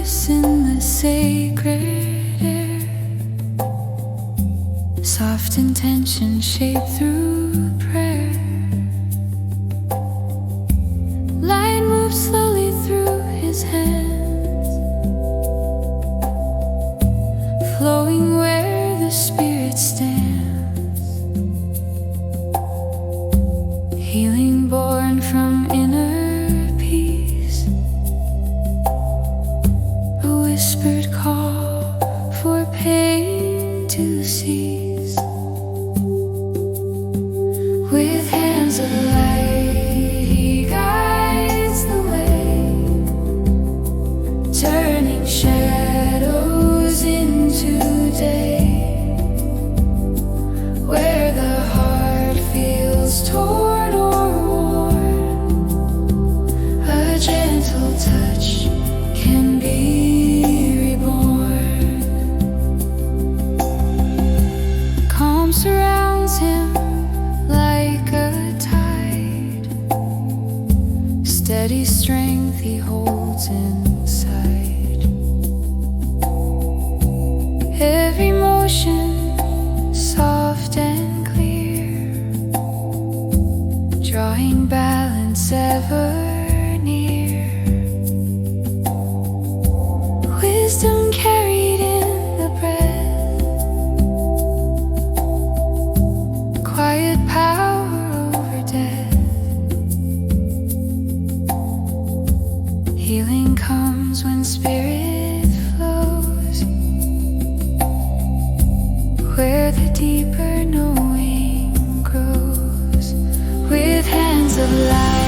Aquarius in the sacred air. Soft intention shaped through prayer. Light moves slowly through his hands, flowing where the spirit stands. Healing born from inner peace, a whispered call for pain to cease. With hands of light, he guides the way, turning shadows into day. Where the heart feels torn or worn, a gentle touch can be reborn. Calm surrounds him like a tide, steady strength he holds inside. Every motion soft and clear, drawing balance ever near. Wisdom carried in the breath, quiet power over death. Healing comes when spirit flows, where the deeper knowing grows. With hands of light,